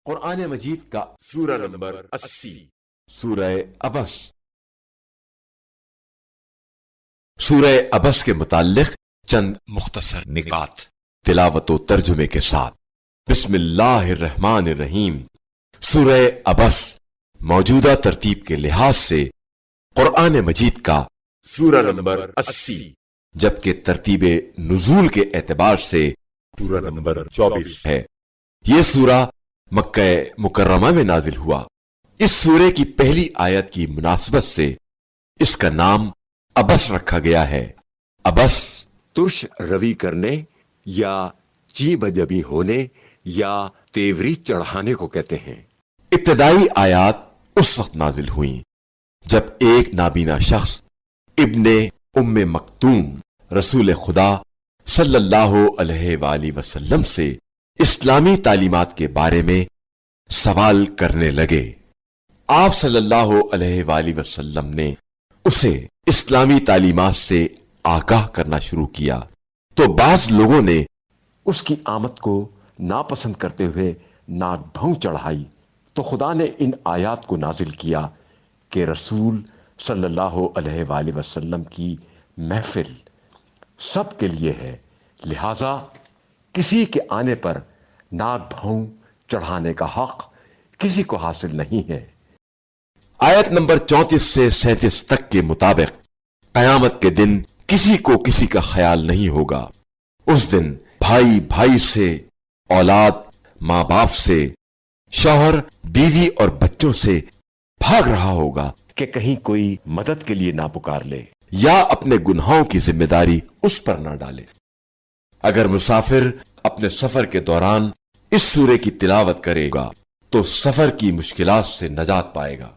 قرآن مجید کا سورہ نمبر 80 سورہ عبس۔ سورہ عبس کے متعلق چند مختصر نکات تلاوت و ترجمے کے ساتھ۔ بسم اللہ الرحمن الرحیم۔ سورہ عبس موجودہ ترتیب کے لحاظ سے قرآن مجید کا سورہ نمبر 80 جبکہ ترتیب نزول کے اعتبار سے سورہ نمبر 24 ہے۔ یہ سورہ مکہ مکرمہ میں نازل ہوا۔ اس سورے کی پہلی آیت کی مناسبت سے اس کا نام عبس رکھا گیا ہے۔ عبس ترش روی کرنے یا چی بجبی ہونے یا تیوری چڑھانے کو کہتے ہیں۔ ابتدائی آیات اس وقت نازل ہوئیں جب ایک نابینا شخص ابن ام مکتوم رسول خدا صلی اللہ علیہ وآلہ وسلم سے اسلامی تعلیمات کے بارے میں سوال کرنے لگے۔ آپ صلی اللہ علیہ وآلہ وسلم نے اسے اسلامی تعلیمات سے آگاہ کرنا شروع کیا تو بعض لوگوں نے اس کی آمد کو ناپسند کرتے ہوئے ناک بھوں چڑھائی تو خدا نے ان آیات کو نازل کیا کہ رسول صلی اللہ علیہ وآلہ وسلم کی محفل سب کے لیے ہے، لہذا کسی کے آنے پر ناک بھوں چڑھانے کا حق کسی کو حاصل نہیں ہے۔ آیت نمبر 34 سے 37 تک کے مطابق قیامت کے دن کسی کو کسی کا خیال نہیں ہوگا۔ اس دن بھائی بھائی سے، اولاد ماں باپ سے، شوہر بیوی اور بچوں سے بھاگ رہا ہوگا کہ کہیں کوئی مدد کے لیے نہ پکار لے یا اپنے گناہوں کی ذمہ داری اس پر نہ ڈالے۔ اگر مسافر اپنے سفر کے دوران اس سورے کی تلاوت کرے گا تو سفر کی مشکلات سے نجات پائے گا۔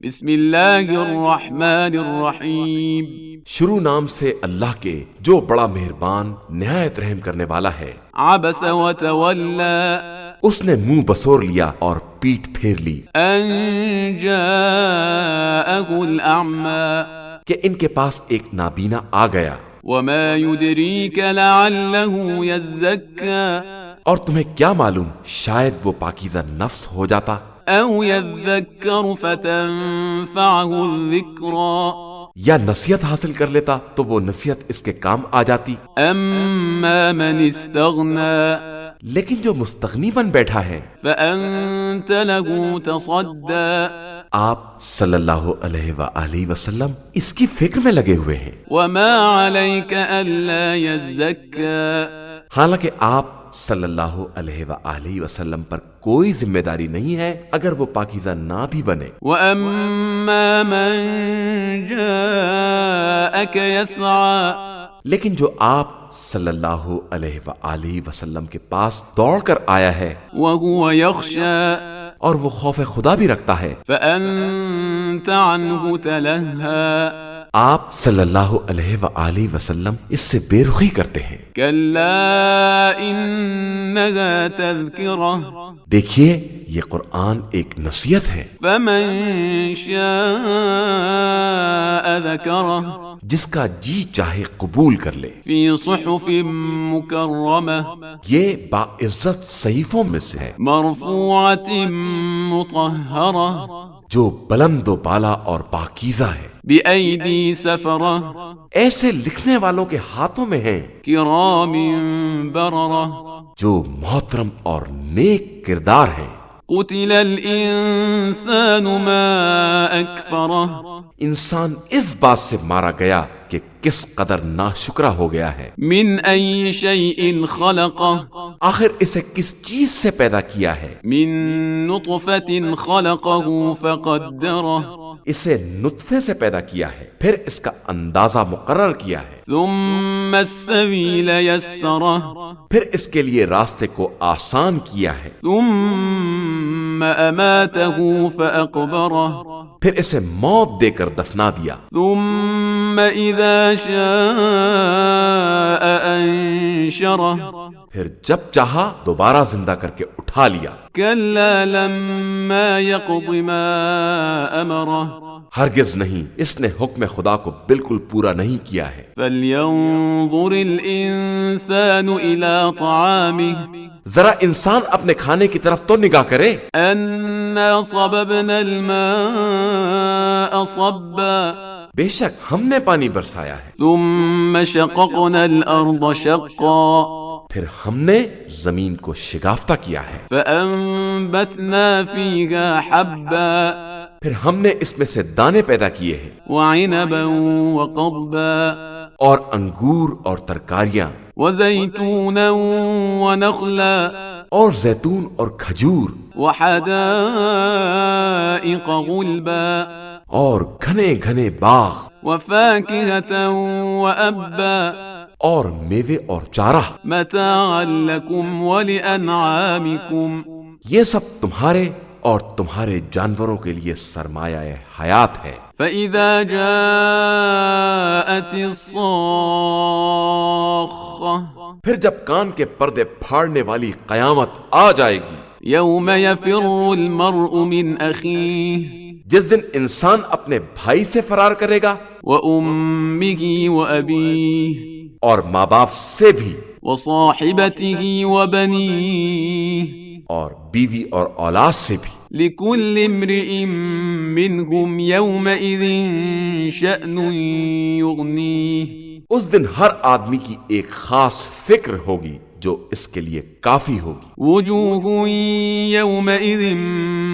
بسم اللہ الرحمن الرحیم۔ شروع نام سے اللہ کے جو بڑا مہربان نہایت رحم کرنے والا ہے۔ عبس وتولی اس نے منہ بسور لیا اور پیٹ پھیر لی ان جاءہ الاعمی کہ ان کے پاس ایک نابینا آ گیا۔ وما يدريك لعله يزكى اور تمہیں کیا معلوم شاید وہ پاکیزہ نفس ہو جاتا او يذكر فتنفعه الذكرى یا نصیحت حاصل کر لیتا تو وہ نصیحت اس کے کام آ جاتی۔ اما من استغنى لیکن جو مستغنی بن بیٹھا ہے فانت له تصدى آپ صلی اللہ علیہ وآلہ وسلم اس کی فکر میں لگے ہوئے ہیں، وما عليك الا يزكى حالانکہ آپ صلی اللہ علیہ وآلہ وسلم پر کوئی ذمہ داری نہیں ہے اگر وہ پاکیزہ نہ بھی بنے۔ واما من جاءك يسعى لیکن جو آپ صلی اللہ علیہ وآلہ وسلم کے پاس دوڑ کر آیا ہے وهو يخشى اور وہ خوف خدا بھی رکھتا ہے، فأنت عنه تلهى آپ صلی اللہ علیہ وآلہ وسلم اس سے بے رخی کرتے ہیں۔ كلا إنها تذكرة دیکھیے یہ قرآن ایک نصیحت ہے، فمن شاء ذكره جس کا جی چاہے قبول کر لے۔ في صحف مكرمة یہ باعزت صحیفوں میں سے ہے مرفوعة مطهرة جو بلند و بالا اور پاکیزہ ہے، بأيدي سفرة ایسے لکھنے والوں کے ہاتھوں میں ہیں كرام بررة جو محترم اور نیک کردار ہیں۔ قتل الإنسان ما أكفره انسان اس بات سے مارا گیا کہ کس قدر ناشکرا ہو گیا ہے۔ من أي شيء خلقه آخر اسے کس چیز سے پیدا کیا ہے؟ من نطفة خلقه فقدره اسے نطفے سے پیدا کیا ہے، پھر اس کا اندازہ مقرر کیا ہے، ثم السبيل يسره پھر اس کے لیے راستے کو آسان کیا ہے، ثم أماته فأقبره پھر اسے موت دے کر دفنا دیا، ثم إذا شاء أنشره پھر جب چاہا دوبارہ زندہ کر کے اٹھا لیا۔ كلا لما يقض ما أمره ہرگز نہیں، اس نے حکم خدا کو بالکل پورا نہیں کیا ہے۔ فلينظر الإنسان إلى طعامه ذرا انسان اپنے کھانے کی طرف تو نگاہ کرے. أنا صببنا الماء صبا بے شک ہم نے پانی برسایا ہے، ثم شققنا الأرض شقا پھر ہم نے زمین کو شگافتہ کیا ہے، فأنبتنا فيها حبا پھر ہم نے اس میں سے دانے پیدا کیے ہیں، وعنبا وقضبا اور انگور اور ترکاریاں، وزيتونا ونخلا اور زیتون اور کھجور، وحدائق غلبا اور گھنے گھنے باغ، وفاكهة وأبا اور میوے اور چارہ. متاعا لكم ولأنعامكم یہ سب تمہارے اور تمہارے جانوروں کے لیے سرمایہ حیات ہے. فإذا جاءت الصاخة پھر جب کان کے پردے پھاڑنے والی قیامت آ جائے گی، يوم يفر المرء من أخيه جس دن انسان اپنے بھائی سے فرار کرے گا، وأمه وأبيه اور ماں باپ سے بھی، وصاحبته وبنيه اور بیوی اور اولاد سے بھی. لكل امرئ منهم يومئذ شأن يغنيه اس دن ہر آدمی کی ایک خاص فکر ہوگی جو اس کے لیے کافی ہوگی. وجوه يومئذ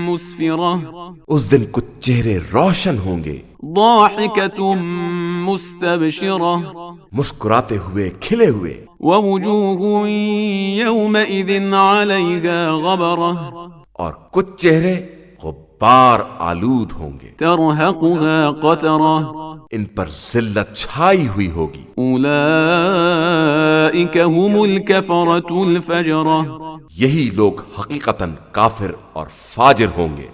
مسفرة اس دن کچھ چہرے روشن ہوں گے، ضاحكة مستبشرة مسکراتے ہوئے، کھلے ہوئے، ووجوه يومئذ عليها غبرة اور کچھ چہرے غبار آلود ہوں گے، ترهقها قترة ان پر ذلت چھائی ہوئی ہوگی. أولئك هم الكفرة الفجرة یہی لوگ حقیقتاً کافر اور فاجر ہوں گے.